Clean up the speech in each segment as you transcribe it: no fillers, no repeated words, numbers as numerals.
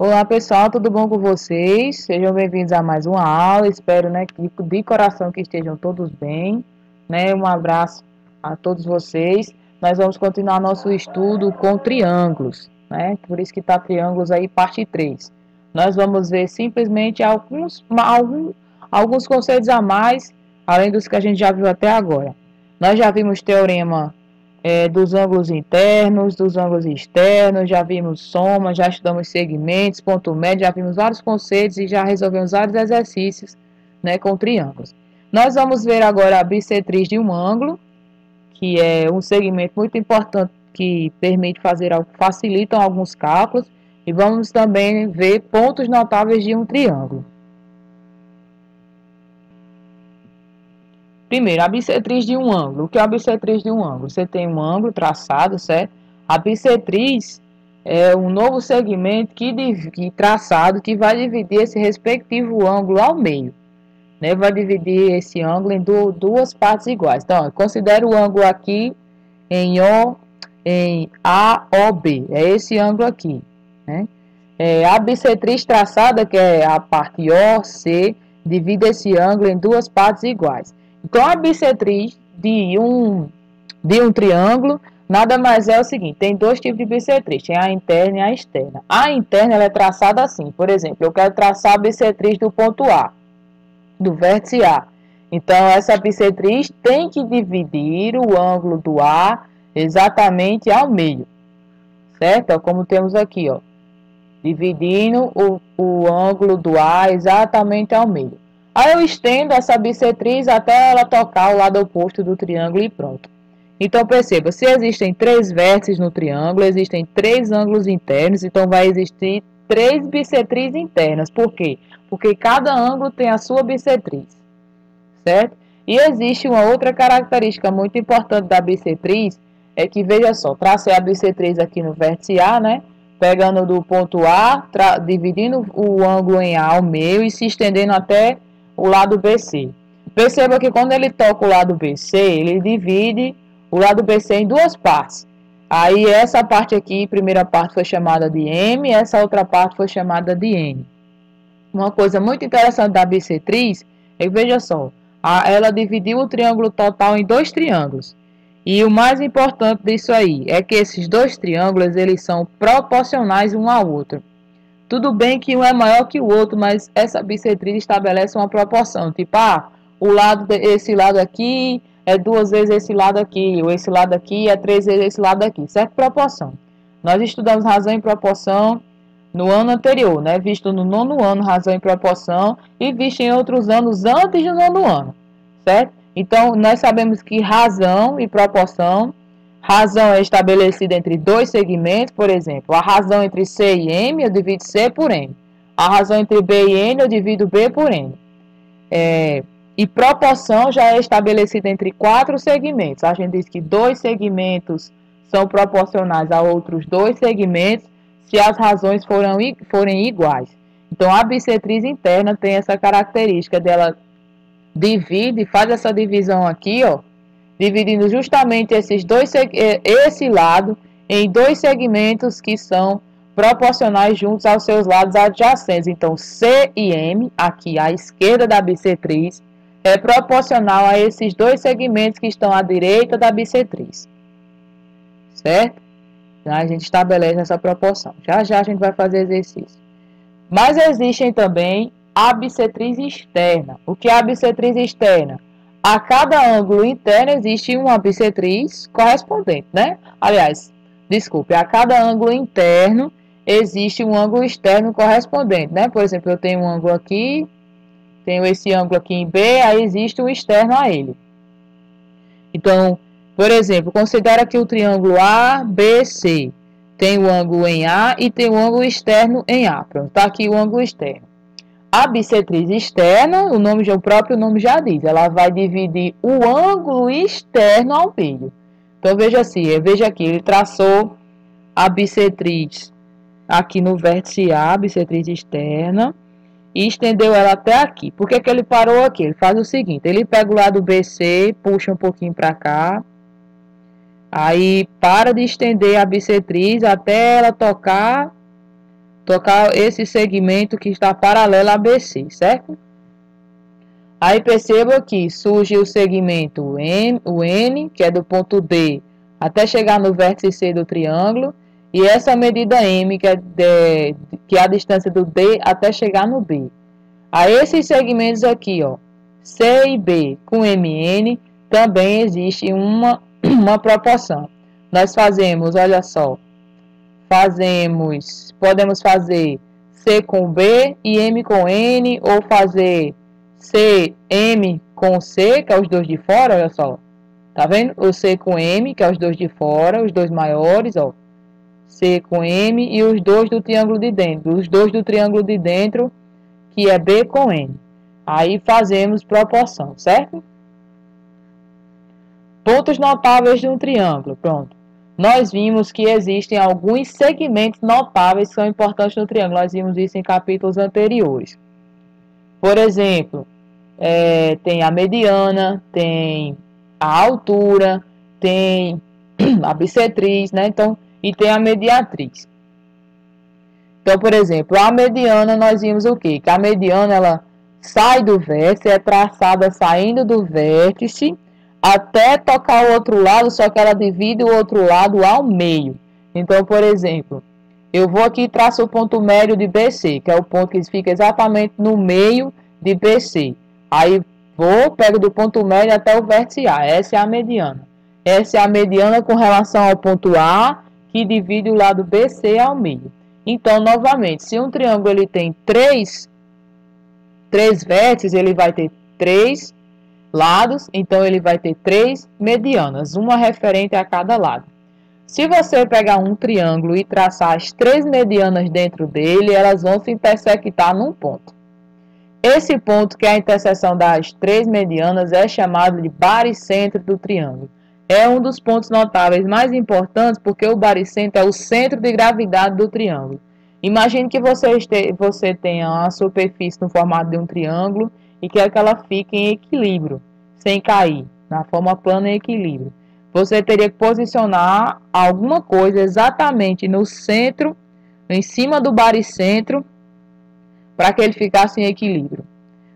Olá pessoal, tudo bom com vocês? Sejam bem-vindos a mais uma aula. Espero, né, que de coração que estejam todos bem, né? Um abraço a todos vocês. Nós vamos continuar nosso estudo com triângulos, né? Por isso que tá triângulos aí, parte 3. Nós vamos ver simplesmente alguns conceitos a mais, além dos que a gente já viu até agora. Nós já vimos teorema dos ângulos internos, dos ângulos externos, já vimos soma, já estudamos segmentos, ponto médio, já vimos vários conceitos e já resolvemos vários exercícios, né, com triângulos. Nós vamos ver agora a bissetriz de um ângulo, que é um segmento muito importante que permite fazer algo, facilitam alguns cálculos, e vamos também ver pontos notáveis de um triângulo. Primeiro, a bissetriz de um ângulo. O que é a bissetriz de um ângulo? Você tem um ângulo traçado, certo? A bissetriz é um novo segmento traçado que vai dividir esse respectivo ângulo ao meio, né? Vai dividir esse ângulo em duas partes iguais. Então, considere o ângulo aqui em AOB. É esse ângulo aqui, né? A bissetriz traçada, que é a parte OC, divide esse ângulo em duas partes iguais. Então, a bissetriz de um triângulo nada mais é o seguinte: tem dois tipos de bissetriz, tem a interna e a externa. A interna ela é traçada assim, por exemplo, eu quero traçar a bissetriz do ponto A, do vértice A. Então, essa bissetriz tem que dividir o ângulo do A exatamente ao meio, certo? Como temos aqui, ó, dividindo o ângulo do A exatamente ao meio. Aí eu estendo essa bissetriz até ela tocar o lado oposto do triângulo e pronto. Então perceba, se existem três vértices no triângulo, existem três ângulos internos, então vai existir três bissetrizes internas. Por quê? Porque cada ângulo tem a sua bissetriz, certo? E existe uma outra característica muito importante da bissetriz, é que, veja só, tracei a bissetriz aqui no vértice A, né? Pegando do ponto A, dividindo o ângulo em A ao meio e se estendendo até o lado BC. Perceba que quando ele toca o lado BC, ele divide o lado BC em duas partes. Aí essa parte aqui, primeira parte foi chamada de M, essa outra parte foi chamada de N. Uma coisa muito interessante da bissetriz é que, veja só, ela dividiu o triângulo total em dois triângulos. E o mais importante disso aí é que esses dois triângulos, eles são proporcionais um ao outro. Tudo bem que um é maior que o outro, mas essa bissetriz estabelece uma proporção. Tipo, esse lado aqui é duas vezes esse lado aqui, ou esse lado aqui é três vezes esse lado aqui. Certo? Proporção. Nós estudamos razão e proporção no ano anterior, né? Visto no nono ano, razão e proporção, e visto em outros anos antes do nono ano, certo? Então, nós sabemos que razão e proporção, razão é estabelecida entre dois segmentos, por exemplo, a razão entre C e M, eu divido C por M. A razão entre B e N, eu divido B por N. E proporção já é estabelecida entre quatro segmentos. A gente diz que dois segmentos são proporcionais a outros dois segmentos se as razões forem iguais. Então, a bissetriz interna tem essa característica dela faz essa divisão aqui, ó, dividindo justamente esse lado em dois segmentos que são proporcionais juntos aos seus lados adjacentes. Então, C e M, aqui à esquerda da bissetriz, é proporcional a esses dois segmentos que estão à direita da bissetriz, certo? Então, a gente estabelece essa proporção. Já já a gente vai fazer exercício. Mas existem também a bissetriz externa. O que é a bissetriz externa? A cada ângulo interno existe uma bissetriz correspondente, né? Aliás, desculpe, a cada ângulo interno existe um ângulo externo correspondente, né? Por exemplo, eu tenho um ângulo aqui, tenho esse ângulo aqui em B, aí existe um externo a ele. Então, por exemplo, considera que o triângulo ABC tem o ângulo em A e tem o ângulo externo em A. Pronto, está aqui o ângulo externo. A bissetriz externa, o próprio nome já diz, ela vai dividir o ângulo externo ao meio. Então, veja aqui, ele traçou a bissetriz aqui no vértice A, a bissetriz externa, e estendeu ela até aqui. Por que ele parou aqui? Ele faz o seguinte, ele pega o lado BC, puxa um pouquinho para cá, aí para de estender a bissetriz até ela tocar tocar esse segmento que está paralelo a BC, certo? Aí perceba que surge o segmento o N, que é do ponto D até chegar no vértice C do triângulo, e essa medida M, que é a distância do D até chegar no B. A esses segmentos aqui, ó, C e B com MN, também existe uma proporção. Nós fazemos, olha só, podemos fazer C com B e M com N, ou fazer C, M com C, que é os dois de fora, olha só. Tá vendo? O C com M, que é os dois de fora, os dois maiores, ó. C com M e os dois do triângulo de dentro. Os dois do triângulo de dentro, que é B com N. Aí fazemos proporção, certo? Pontos notáveis de um triângulo, pronto. Nós vimos que existem alguns segmentos notáveis que são importantes no triângulo. Nós vimos isso em capítulos anteriores. Por exemplo, tem a mediana, tem a altura, tem a bissetriz, né? Então, e tem a mediatriz. Então, por exemplo, a mediana, nós vimos o quê? Que a mediana, ela sai do vértice, é traçada saindo do vértice até tocar o outro lado, só que ela divide o outro lado ao meio. Então, por exemplo, eu vou aqui e traço o ponto médio de BC, que é o ponto que fica exatamente no meio de BC. Aí pego do ponto médio até o vértice A. Essa é a mediana. Essa é a mediana com relação ao ponto A, que divide o lado BC ao meio. Então, novamente, se um triângulo ele tem três vértices, ele vai ter 3 lados, então ele vai ter 3 medianas, uma referente a cada lado. Se você pegar um triângulo e traçar as 3 medianas dentro dele, elas vão se intersectar num ponto. Esse ponto, que é a interseção das 3 medianas, é chamado de baricentro do triângulo. É um dos pontos notáveis mais importantes, porque o baricentro é o centro de gravidade do triângulo. Imagine que você tenha uma superfície no formato de um triângulo e quer que ela fique em equilíbrio, sem cair, na forma plana em equilíbrio. Você teria que posicionar alguma coisa exatamente no centro, em cima do baricentro, para que ele ficasse em equilíbrio.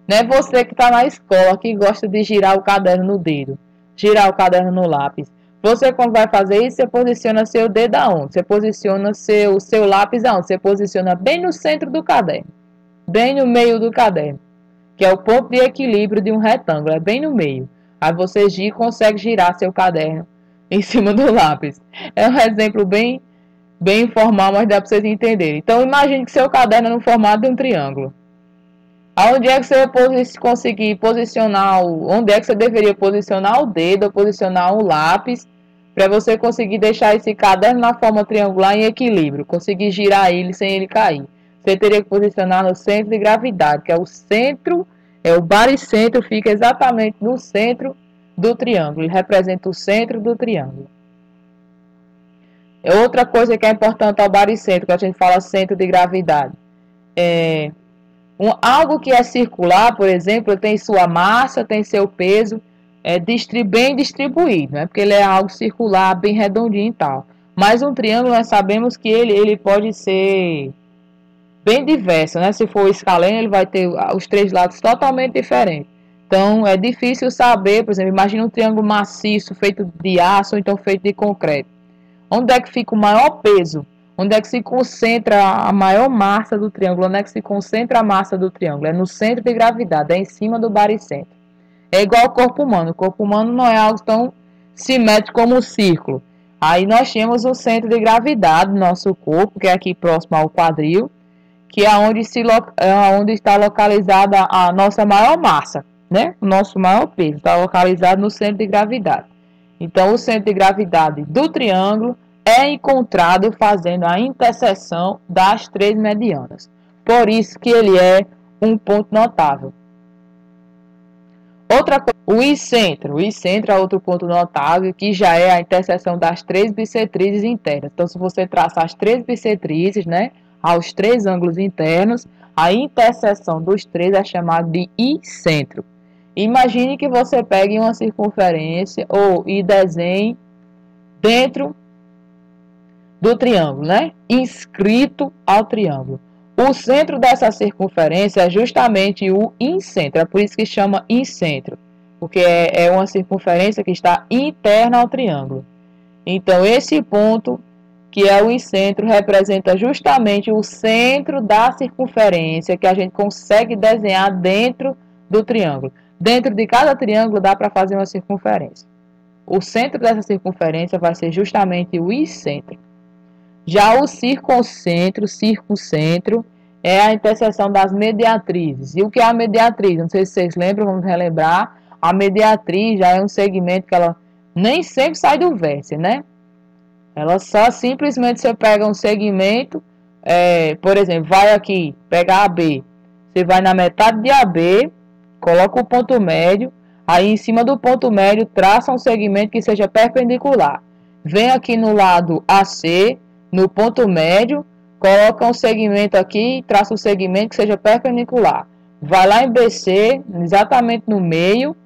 Não é você que está na escola que gosta de girar o caderno no dedo, girar o caderno no lápis. Você, quando vai fazer isso, você posiciona seu dedo aonde? Você posiciona seu lápis aonde? Você posiciona bem no centro do caderno, bem no meio do caderno, que é o ponto de equilíbrio de um retângulo, é bem no meio. Aí você consegue girar seu caderno em cima do lápis. É um exemplo bem informal, mas dá para vocês entenderem. Então, imagine que seu caderno é no formato de um triângulo. Aonde é que você vai conseguir posicionar, onde é que você deveria posicionar o dedo, ou posicionar o lápis, para você conseguir deixar esse caderno na forma triangular em equilíbrio, conseguir girar ele sem ele cair. Você teria que posicionar no centro de gravidade, que é o centro, o baricentro, fica exatamente no centro do triângulo, ele representa o centro do triângulo. Outra coisa que é importante ao baricentro, que a gente fala centro de gravidade, algo que é circular, por exemplo, tem sua massa, tem seu peso, bem distribuído, né? Porque ele é algo circular, bem redondinho e tal. Mas um triângulo, nós sabemos que ele pode ser bem diverso, né? Se for escaleno, ele vai ter os 3 lados totalmente diferentes. Então, é difícil saber, por exemplo, imagina um triângulo maciço, feito de aço, ou então feito de concreto. Onde é que fica o maior peso? Onde é que se concentra a maior massa do triângulo? Onde é que se concentra a massa do triângulo? É no centro de gravidade, é em cima do baricentro. É igual ao corpo humano. O corpo humano não é algo tão simétrico como o círculo. Aí nós temos o centro de gravidade do nosso corpo, que é aqui próximo ao quadril, que é onde está localizada a nossa maior massa, né? O nosso maior peso está localizado no centro de gravidade. Então, o centro de gravidade do triângulo é encontrado fazendo a interseção das 3 medianas. Por isso que ele é um ponto notável. Outra coisa, o iscentro. O iscentro é outro ponto notável, que já é a interseção das 3 bissetrizes internas. Então, se você traçar as 3 bissetrizes, né, aos 3 ângulos internos, a interseção dos 3 é chamada de iscentro. Imagine que você pegue uma circunferência e desenhe dentro do triângulo, né? Inscrito ao triângulo. O centro dessa circunferência é justamente o incentro, é por isso que chama incentro, porque é uma circunferência que está interna ao triângulo. Então, esse ponto, que é o incentro, representa justamente o centro da circunferência que a gente consegue desenhar dentro do triângulo. Dentro de cada triângulo dá para fazer uma circunferência. O centro dessa circunferência vai ser justamente o incentro. Já o circuncentro é a interseção das mediatrizes. E o que é a mediatriz? Não sei se vocês lembram, vamos relembrar. A mediatriz já é um segmento que ela nem sempre sai do vértice, né? Ela só simplesmente você pega um segmento, por exemplo, vai aqui, pega AB. Você vai na metade de AB, coloca o ponto médio, aí em cima do ponto médio traça um segmento que seja perpendicular. Vem aqui no lado AC, no ponto médio, coloca um segmento aqui, traça um segmento que seja perpendicular. Vai lá em BC, exatamente no meio,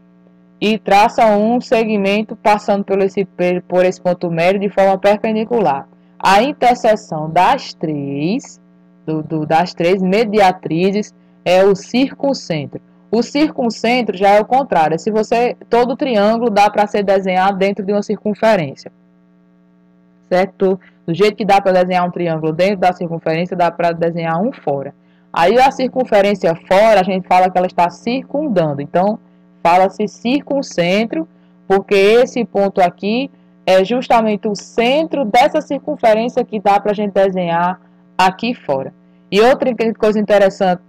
e traça um segmento passando por esse ponto médio de forma perpendicular. A interseção das três mediatrizes é o circuncentro. O circuncentro já é o contrário. Se você, todo triângulo dá para ser desenhado dentro de uma circunferência, certo? Do jeito que dá para desenhar um triângulo dentro da circunferência, dá para desenhar um fora. Aí a circunferência fora, a gente fala que ela está circundando. Então, fala-se circuncentro, porque esse ponto aqui é justamente o centro dessa circunferência que dá para a gente desenhar aqui fora. E outra coisa interessante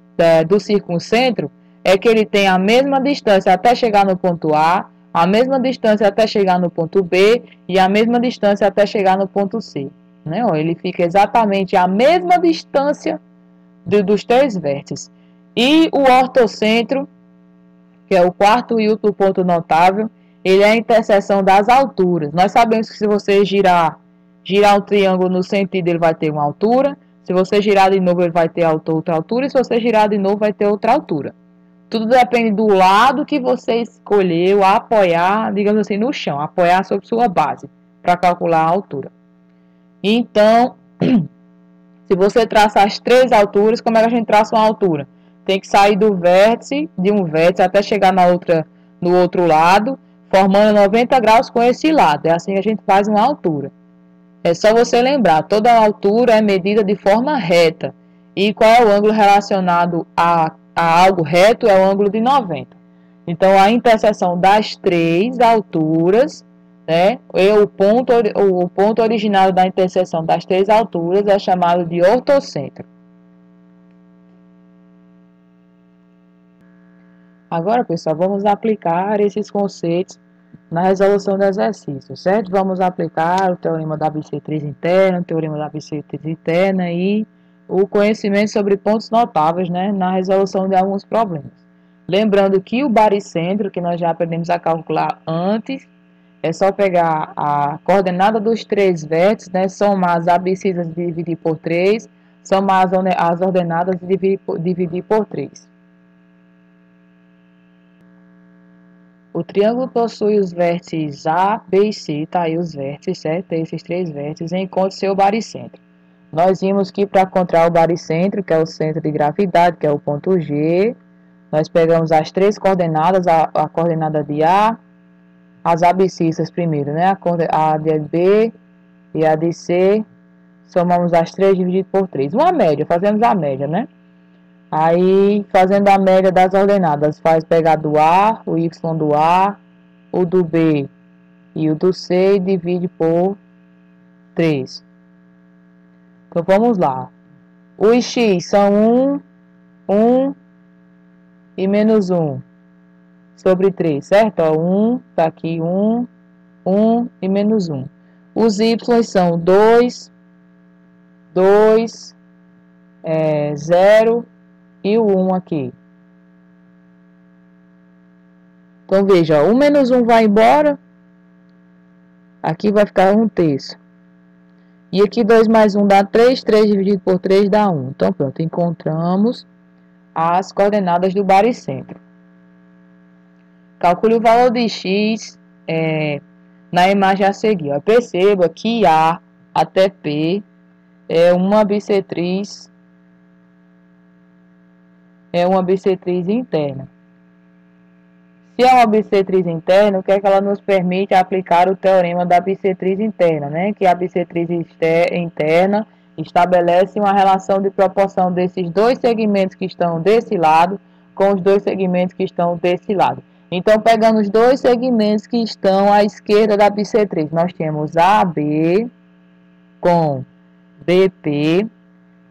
do circuncentro é que ele tem a mesma distância até chegar no ponto A, a mesma distância até chegar no ponto B e a mesma distância até chegar no ponto C. Né? Ele fica exatamente a mesma distância dos três vértices. E o ortocentro, que é o quarto e último ponto notável, ele é a interseção das alturas. Nós sabemos que se você girar um triângulo no sentido, ele vai ter uma altura. Se você girar de novo, ele vai ter outra altura. E se você girar de novo, vai ter outra altura. Tudo depende do lado que você escolheu apoiar, digamos assim, no chão, apoiar sobre sua base, para calcular a altura. Então, se você traça as três alturas, como é que a gente traça uma altura? Tem que sair do vértice, de um vértice, até chegar no outro lado, formando 90 graus com esse lado. É assim que a gente faz uma altura. É só você lembrar, toda altura é medida de forma reta. E qual é o ângulo relacionado a algo reto? É o ângulo de 90. Então, a interseção das três alturas, né, o ponto original da interseção das três alturas é chamado de ortocentro. Agora, pessoal, vamos aplicar esses conceitos na resolução do exercício, certo? Vamos aplicar o teorema da bissetriz interna, o teorema da bissetriz interna e o conhecimento sobre pontos notáveis, né, na resolução de alguns problemas. Lembrando que o baricentro, que nós já aprendemos a calcular antes, é só pegar a coordenada dos três vértices, né, somar as abscissas e dividir por 3, somar as ordenadas e dividir por 3. O triângulo possui os vértices A, B e C, tá aí os vértices, certo? Tem esses três vértices, encontre seu baricentro. Nós vimos que para encontrar o baricentro, que é o centro de gravidade, que é o ponto G, nós pegamos as três coordenadas, a coordenada de A, as abscissas primeiro, né? A de B e a de C, somamos as três dividido por 3. Uma média, fazemos a média, né? Aí, fazendo a média das ordenadas, faz pegar do A, o Y do A, o do B e o do C e divide por 3. Então, vamos lá. Os X são 1 e menos 1 sobre 3, certo? 1, tá aqui 1 e menos 1. Os Y são 2, 0 e o 1 aqui. Então, veja, 1 menos 1 vai embora. Aqui vai ficar 1/3. E aqui 2 mais 1 dá 3. 3 dividido por 3 dá 1. Então, pronto, encontramos as coordenadas do baricentro. Calcule o valor de x na imagem a seguir. Ó. Perceba que A até P é uma bissetriz interna. Se é uma bissetriz interna, o que é que ela nos permite aplicar o teorema da bissetriz interna, né? Que a bissetriz interna estabelece uma relação de proporção desses dois segmentos que estão desse lado com os dois segmentos que estão desse lado. Então, pegando os dois segmentos que estão à esquerda da bissetriz, nós temos AB com BP,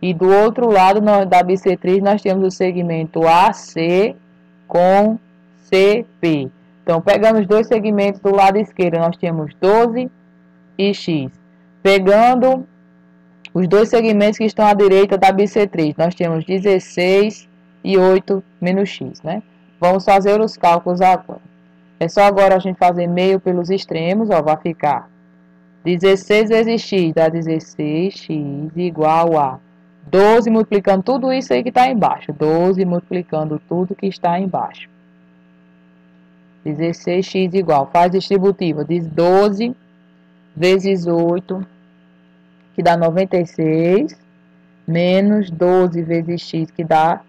e do outro lado da bissetriz nós temos o segmento AC com CP. Então, pegando os dois segmentos do lado esquerdo, nós temos 12 e X. Pegando os dois segmentos que estão à direita da bissetriz, nós temos 16 e 8 menos X, né? Vamos fazer os cálculos agora. É só agora a gente fazer meio pelos extremos, ó, vai ficar 16 vezes X dá 16X igual a 12 multiplicando tudo isso aí que está embaixo. 12 multiplicando tudo que está embaixo. 16x igual, faz distributiva, diz 12 vezes 8, que dá 96, menos 12 vezes x, que dá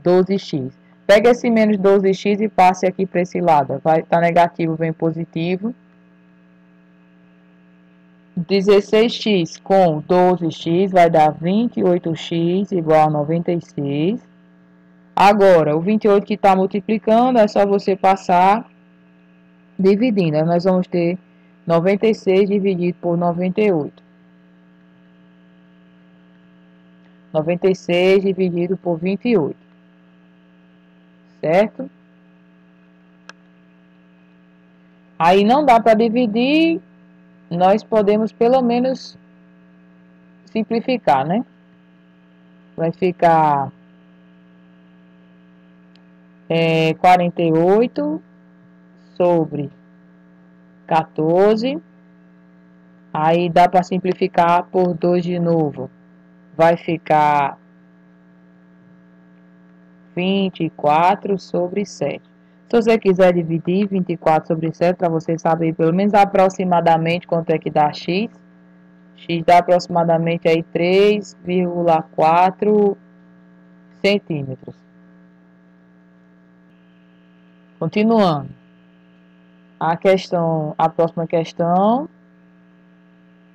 12x. Pega esse menos 12x e passe aqui para esse lado. Vai estar negativo, vem positivo. 16x com 12x vai dar 28x igual a 96. Agora, o 28 que está multiplicando, é só você passar dividindo. Aí nós vamos ter 96 dividido por 98. 96 dividido por 28. Certo? Aí não dá para dividir, nós podemos pelo menos simplificar, né? Vai ficar 48 sobre 14. Aí dá para simplificar por 2 de novo. Vai ficar 24 sobre 7. Se você quiser dividir 24 sobre 7, para você saber pelo menos aproximadamente quanto é que dá x. X dá aproximadamente aí 3,4 centímetros. Continuando. A próxima questão,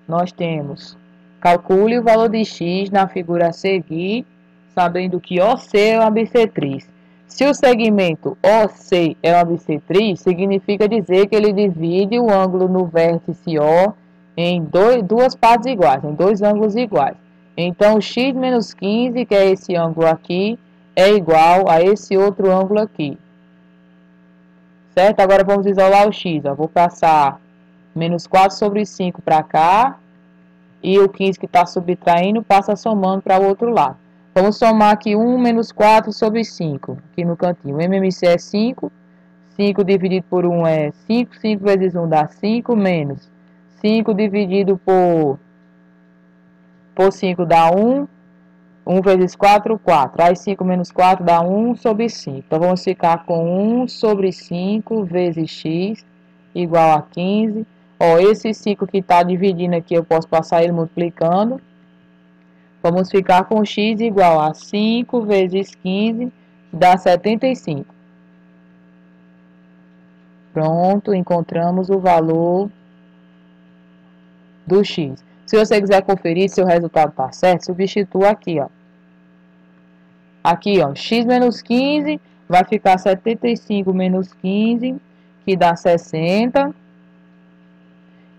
nós temos: calcule o valor de x na figura a seguir, sabendo que OC é uma bissetriz. Se o segmento OC é uma bissetriz, significa dizer que ele divide o ângulo no vértice O em duas partes iguais, em dois ângulos iguais. Então, x menos 15, que é esse ângulo aqui, é igual a esse outro ângulo aqui. Certo? Agora vamos isolar o x. Ó. Vou passar menos 4 sobre 5 para cá. E o 15 que está subtraindo passa somando para o outro lado. Vamos somar aqui 1 menos 4 sobre 5. Aqui no cantinho. O MMC é 5. 5 dividido por 1 é 5. 5 vezes 1 dá 5. Menos 5 dividido por 5 dá 1. 1 vezes 4, 4. Aí 5 menos 4 dá 1 sobre 5. Então, vamos ficar com 1 sobre 5 vezes x igual a 15. Ó, esse 5 que está dividindo aqui, eu posso passar ele multiplicando. Vamos ficar com x igual a 5 vezes 15, dá 75. Pronto, encontramos o valor do x. Se você quiser conferir se o resultado está certo, substitua aqui, ó. Aqui, ó, x menos 15 vai ficar 75 menos 15, que dá 60.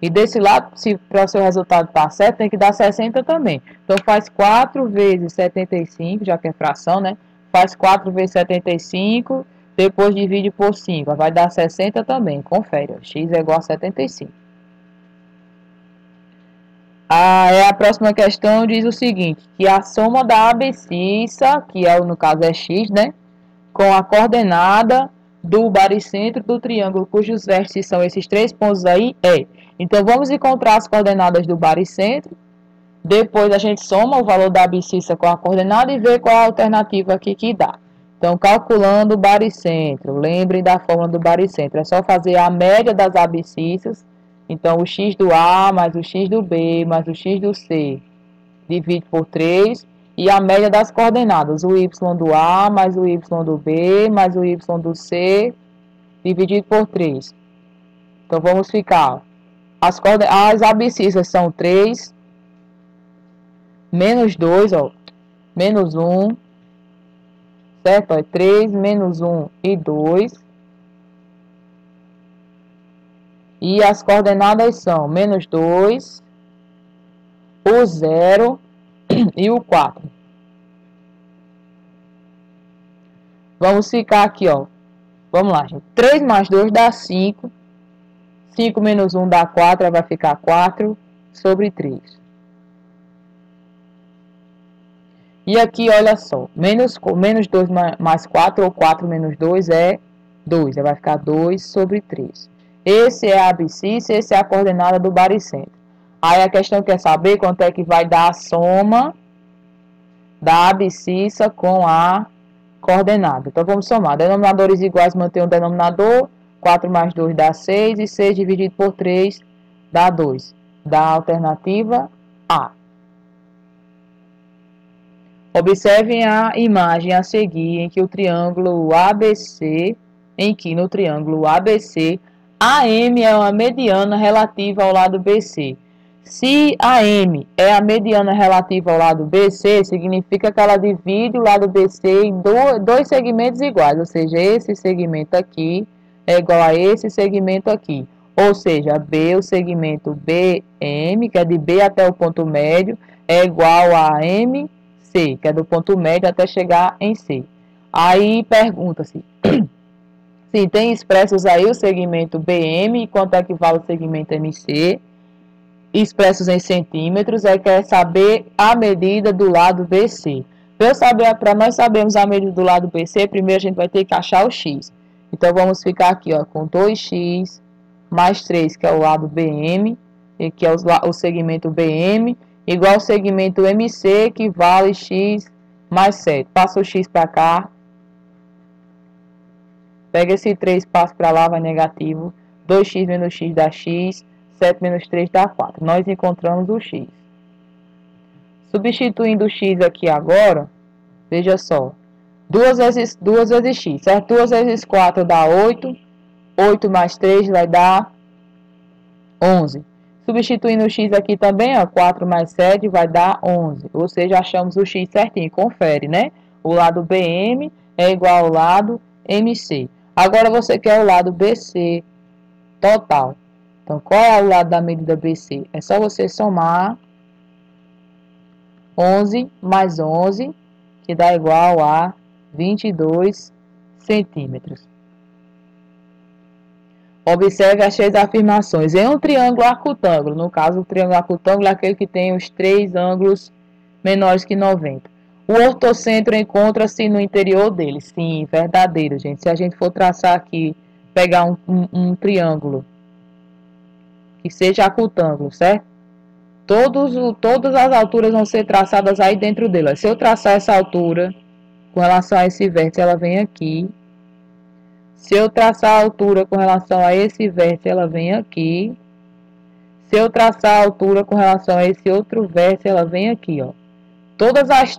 E desse lado, se para o seu resultado estar certo, tem que dar 60 também. Então, faz 4 vezes 75, já que é fração, né? Faz 4 vezes 75, depois divide por 5. Vai dar 60 também. Confere, ó, x é igual a 75. A próxima questão diz o seguinte, que a soma da abscissa, que no caso é x, né? Com a coordenada do baricentro do triângulo, cujos vértices são esses 3 pontos aí, é. Então, vamos encontrar as coordenadas do baricentro. Depois, a gente soma o valor da abscissa com a coordenada e vê qual a alternativa aqui que dá. Então, calculando o baricentro. Lembrem da fórmula do baricentro. É só fazer a média das abscissas Então, o x do A mais o x do B mais o x do C divide por 3. E a média das coordenadas, o y do A mais o y do B mais o y do C dividido por 3. Então, vamos ficar. As abscissas são 3, menos 2, ó, menos 1, certo? É 3, menos 1 e 2. E as coordenadas são menos 2, o 0 e o 4. Vamos ficar aqui, ó. Vamos lá, gente. 3 mais 2 dá 5. 5 menos 1 dá 4, vai ficar 4 sobre 3. E aqui, olha só. Menos 2 mais 4, ou 4 menos 2 é 2. Vai ficar 2 sobre 3. Esse é a abscissa, esse é a coordenada do baricentro. Aí a questão quer saber quanto é que vai dar a soma da abscissa com a coordenada. Então, vamos somar. Denominadores iguais mantém o denominador. 4 mais 2 dá 6. E 6 dividido por 3 dá 2. Dá a alternativa A. Observem a imagem a seguir em que no triângulo ABC, AM é uma mediana relativa ao lado BC. Se AM é a mediana relativa ao lado BC, significa que ela divide o lado BC em dois segmentos iguais, ou seja, esse segmento aqui é igual a esse segmento aqui. Ou seja, B, o segmento BM, que é de B até o ponto médio, é igual a MC, que é do ponto médio até chegar em C. Aí pergunta-se, sim, tem expressos aí o segmento BM, quanto é que vale o segmento MC, expressos em centímetros, aí quer saber a medida do lado BC. Para nós sabermos a medida do lado BC, primeiro a gente vai ter que achar o x. Então, vamos ficar aqui, ó, com 2x mais 3, que é o lado BM, que é o segmento BM, igual ao segmento MC, que vale x mais 7. Passa o x para cá. Pega esse 3, passa para lá, vai negativo. 2x menos x dá x. 7 menos 3 dá 4. Nós encontramos o x. Substituindo o x aqui agora, veja só. 2 vezes x, certo? 2 vezes 4 dá 8. 8 mais 3 vai dar 11. Substituindo o x aqui também, ó, 4 mais 7 vai dar 11. Ou seja, achamos o x certinho. Confere, né? O lado BM é igual ao lado MC. Agora você quer o lado BC total. Então, qual é o lado da medida BC? É só você somar 11 mais 11, que dá igual a 22 centímetros. Observe as 3 afirmações. Em um triângulo acutângulo, no caso, o triângulo acutângulo é aquele que tem os 3 ângulos menores que 90. O ortocentro encontra-se no interior dele. Sim, verdadeiro, gente. Se a gente for traçar aqui, pegar um triângulo que seja acutângulo, certo? Todas as alturas vão ser traçadas aí dentro dele. Se eu traçar essa altura com relação a esse vértice, ela vem aqui. Se eu traçar a altura com relação a esse vértice, ela vem aqui. Se eu traçar a altura com relação a esse outro vértice, ela vem aqui, ó. Todas as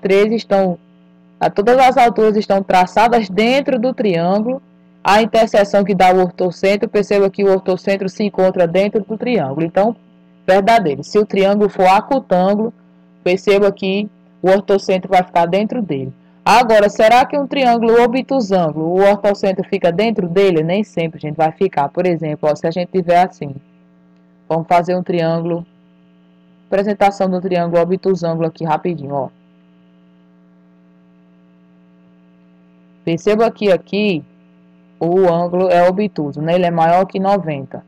alturas estão traçadas dentro do triângulo. A interseção que dá o ortocentro, perceba que o ortocentro se encontra dentro do triângulo. Então, verdadeiro. Se o triângulo for acutângulo, perceba que o ortocentro vai ficar dentro dele. Agora, será que um triângulo obtusângulo, o ortocentro fica dentro dele? Nem sempre, a gente vai ficar. Por exemplo, ó, se a gente tiver assim, vamos fazer um triângulo, apresentação do triângulo obtusângulo aqui rapidinho, ó. Perceba que aqui o ângulo é obtuso, né? Ele é maior que 90.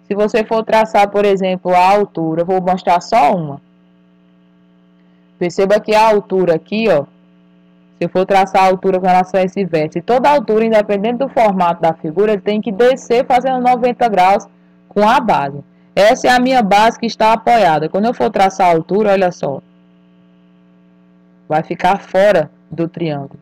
Se você for traçar, por exemplo, a altura, eu vou mostrar só uma. Perceba que a altura aqui, ó, se eu for traçar a altura com relação a esse vértice, toda altura, independente do formato da figura, ele tem que descer fazendo 90 graus com a base. Essa é a minha base que está apoiada. Quando eu for traçar a altura, olha só, vai ficar fora do triângulo.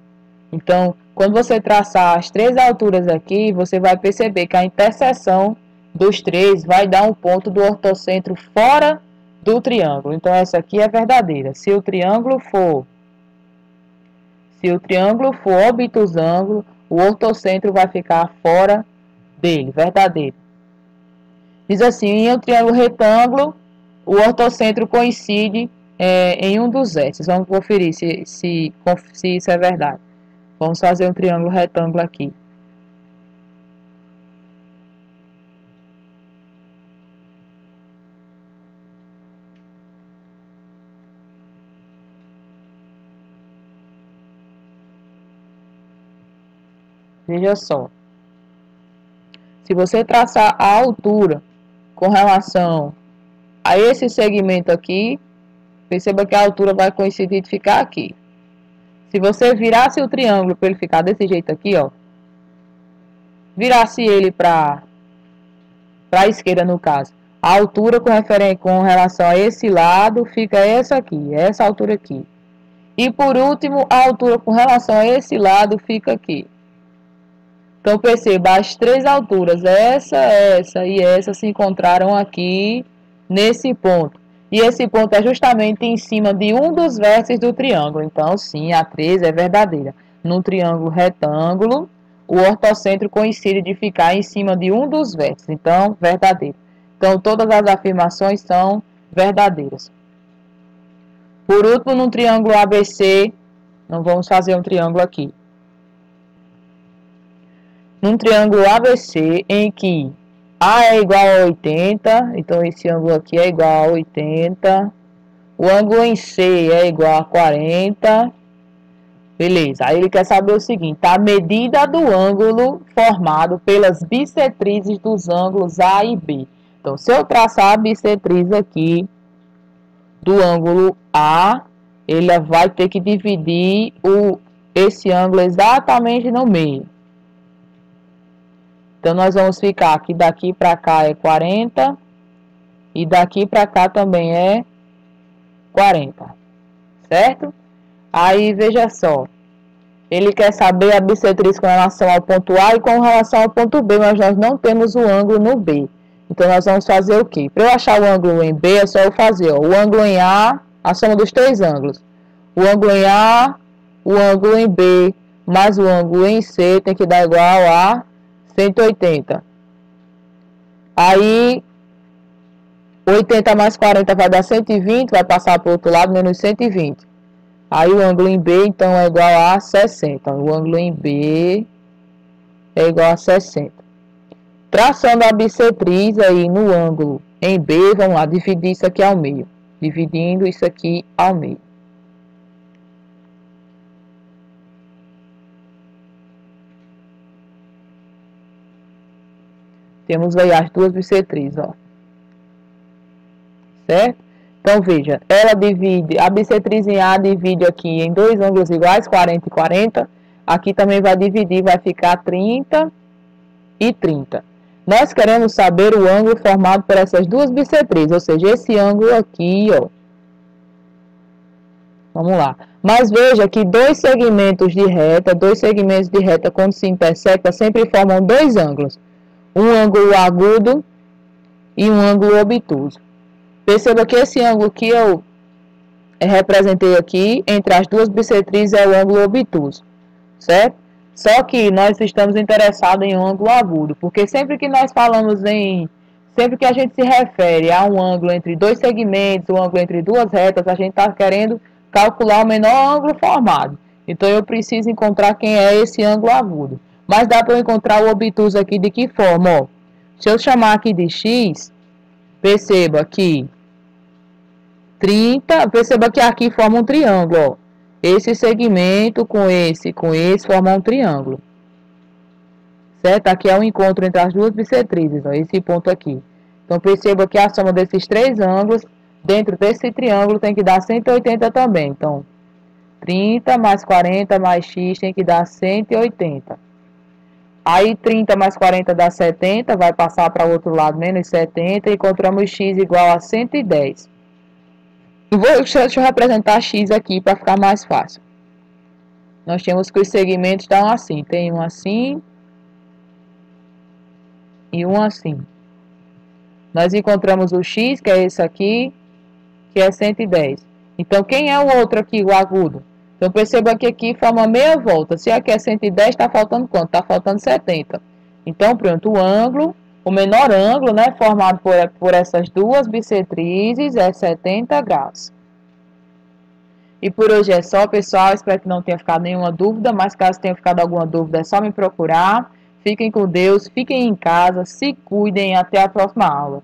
Então, quando você traçar as 3 alturas aqui, você vai perceber que a interseção dos três vai dar um ponto do ortocentro fora do triângulo. Então, essa aqui é verdadeira. Se o triângulo for obtusângulo, o ortocentro vai ficar fora dele, verdadeiro. Diz assim, em um triângulo retângulo, o ortocentro coincide em um dos vértices. Vamos conferir se isso é verdade. Vamos fazer um triângulo retângulo aqui. Veja só. Se você traçar a altura com relação a esse segmento aqui, perceba que a altura vai coincidir de ficar aqui. Se você virasse o triângulo para ele ficar desse jeito aqui, ó, virasse ele para a esquerda no caso, a altura com relação a esse lado fica essa aqui, essa altura aqui. E por último, a altura com relação a esse lado fica aqui. Então perceba, as três alturas, essa e essa, se encontraram aqui nesse ponto. E esse ponto é justamente em cima de um dos vértices do triângulo. Então, sim, a 3 é verdadeira. No triângulo retângulo, o ortocentro coincide de ficar em cima de um dos vértices. Então, verdadeiro. Então, todas as afirmações são verdadeiras. Por último, no triângulo ABC, não vamos fazer um triângulo aqui. Num triângulo ABC, em que A é igual a 80, então esse ângulo aqui é igual a 80. O ângulo em C é igual a 40. Beleza, aí ele quer saber o seguinte, a medida do ângulo formado pelas bissetrizes dos ângulos A e B. Então, se eu traçar a bissetriz aqui do ângulo A, ele vai ter que dividir esse ângulo exatamente no meio. Então, nós vamos ficar que daqui para cá é 40 e daqui para cá também é 40, certo? Aí, veja só, ele quer saber a bissetriz com relação ao ponto A e com relação ao ponto B, mas nós não temos o ângulo no B. Então, nós vamos fazer o quê? Para eu achar o ângulo em B, é só eu fazer o ângulo em A, a soma dos três ângulos. O ângulo em A, o ângulo em B, mais o ângulo em C tem que dar igual a 180. Aí, 80 mais 40 vai dar 120, vai passar para o outro lado, menos 120. Aí, o ângulo em B, então, é igual a 60. O ângulo em B é igual a 60. Traçando a bissetriz aí no ângulo em B, vamos lá, dividir isso aqui ao meio. Dividindo isso aqui ao meio. Temos aí as duas bissetrizes, ó. Certo? Então, veja, ela divide, a bissetriz em A divide aqui em dois ângulos iguais, 40 e 40. Aqui também vai dividir, vai ficar 30 e 30. Nós queremos saber o ângulo formado por essas duas bissetrizes, ou seja, esse ângulo aqui, ó. Vamos lá. Mas veja que dois segmentos de reta, quando se intersectam, sempre formam dois ângulos. Um ângulo agudo e um ângulo obtuso. Perceba que esse ângulo que eu representei aqui, entre as duas bissetrizes, é o ângulo obtuso, certo? Só que nós estamos interessados em um ângulo agudo, porque sempre que nós falamos sempre que a gente se refere a um ângulo entre dois segmentos, um ângulo entre duas retas, a gente está querendo calcular o menor ângulo formado. Então, eu preciso encontrar quem é esse ângulo agudo. Mas dá para eu encontrar o obtuso aqui de que forma? Ó, se eu chamar aqui de x, perceba que 30, perceba que aqui forma um triângulo, ó. Esse segmento com esse formam um triângulo. Certo? Aqui é o encontro entre as duas bissetrizes, ó, esse ponto aqui. Então, perceba que a soma desses três ângulos, dentro desse triângulo, tem que dar 180 também. Então, 30 mais 40 mais x tem que dar 180. Aí, 30 mais 40 dá 70, vai passar para o outro lado, menos 70, e encontramos x igual a 110. Deixa eu representar x aqui para ficar mais fácil. Nós temos que os segmentos estão assim. Tem um assim e um assim. Nós encontramos o x, que é esse aqui, que é 110. Então, quem é o outro aqui, o agudo? Então, perceba que aqui forma meia volta. Se aqui é 110, está faltando quanto? Está faltando 70. Então, pronto, o ângulo, o menor ângulo, né, formado por essas duas bissetrizes é 70 graus. E por hoje é só, pessoal. Espero que não tenha ficado nenhuma dúvida, mas caso tenha ficado alguma dúvida, é só me procurar. Fiquem com Deus, fiquem em casa, se cuidem e até a próxima aula.